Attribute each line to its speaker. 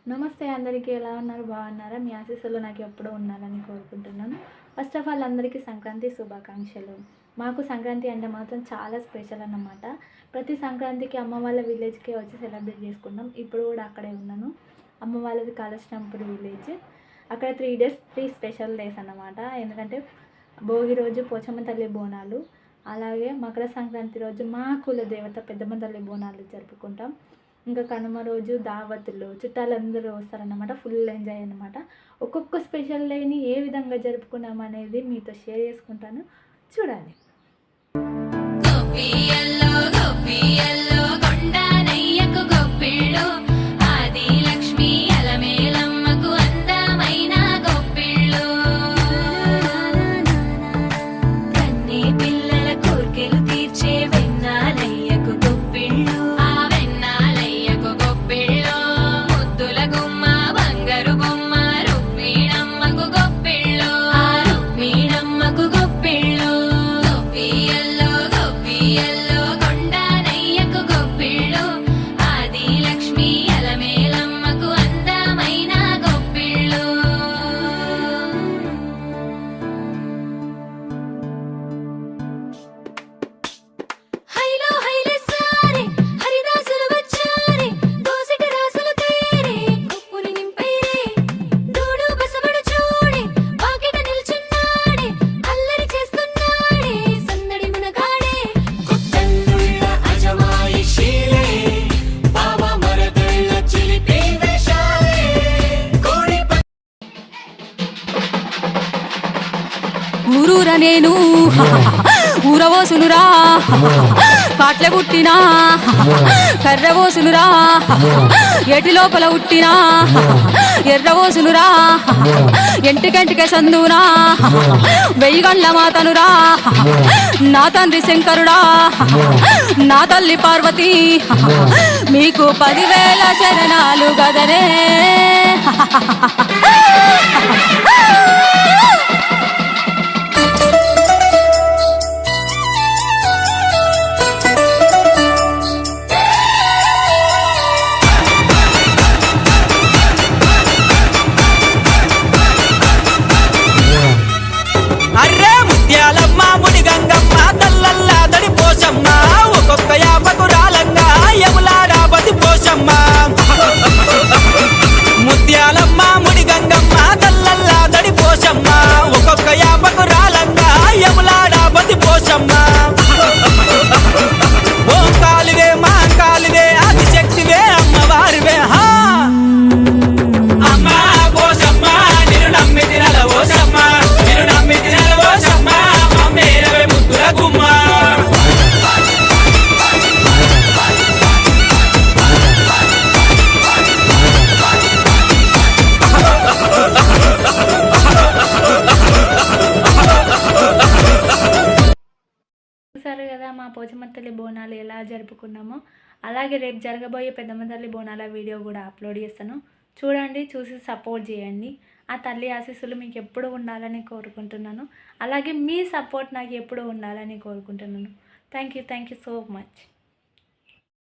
Speaker 1: నమస్తే అందరికీ, ఎలా ఉన్నారు? బాగున్నారా? మీ ఆశీస్సులు నాకు ఎప్పుడూ ఉండాలని కోరుకుంటున్నాను. ఫస్ట్ ఆఫ్ ఆల్ అందరికీ సంక్రాంతి శుభాకాంక్షలు. మాకు సంక్రాంతి అంటే మాత్రం చాలా స్పెషల్ అన్నమాట. ప్రతి సంక్రాంతికి అమ్మ వాళ్ళ విలేజ్‌కే వచ్చి సెలబ్రేట్ చేసుకుంటాం. ఇప్పుడు కూడా అక్కడే ఉన్నాను. అమ్మ వాళ్ళది కాళేశ్వరంపూర్ విలేజ్. అక్కడ 3 డేస్ 3 స్పెషల్ డేస్ అన్నమాట. ఎందుకంటే భోగి రోజు పోచమ్మ తల్లి బోనాలు, అలాగే మకర సంక్రాంతి రోజు మా కుల దేవత పెద్దమ్మ తల్లి బోనాలు జరుపుకుంటాం. ఇంకా కనుమ రోజు దావతులు, చుట్టాలందరూ వస్తారన్నమాట. ఫుల్ ఎంజాయ్ అన్నమాట. ఒక్కొక్క స్పెషల్ డేని ఏ విధంగా జరుపుకున్నాం అనేది మీతో షేర్ చేసుకుంటాను, చూడండి.
Speaker 2: ఊరూర నేను ఊరవోసునురా, కాట్ల పుట్టినా కర్రవోసునురా, ఎటి లోపల పుట్టినా ఎర్రవోసునురా, ఎంటికంటికే సందునా వెయ్యి గండ్ల మాతనురా. నా తండ్రి శంకరుడా, నా తల్లి పార్వతి, మీకు 10,000 శరణాలు గదనే.
Speaker 1: చూసారు కదా మా పోచమ్మ తల్లి బోనాలు ఎలా జరుపుకున్నామో. అలాగే రేపు జరగబోయే పెద్దమ్మ తల్లి బోనాల వీడియో కూడా అప్లోడ్ చేస్తాను, చూడండి. చూసి సపోర్ట్ చేయండి. ఆ తల్లి ఆశీస్సులు మీకు ఎప్పుడు ఉండాలని కోరుకుంటున్నాను. అలాగే మీ సపోర్ట్ నాకు ఎప్పుడు ఉండాలని కోరుకుంటున్నాను. Thank you so much.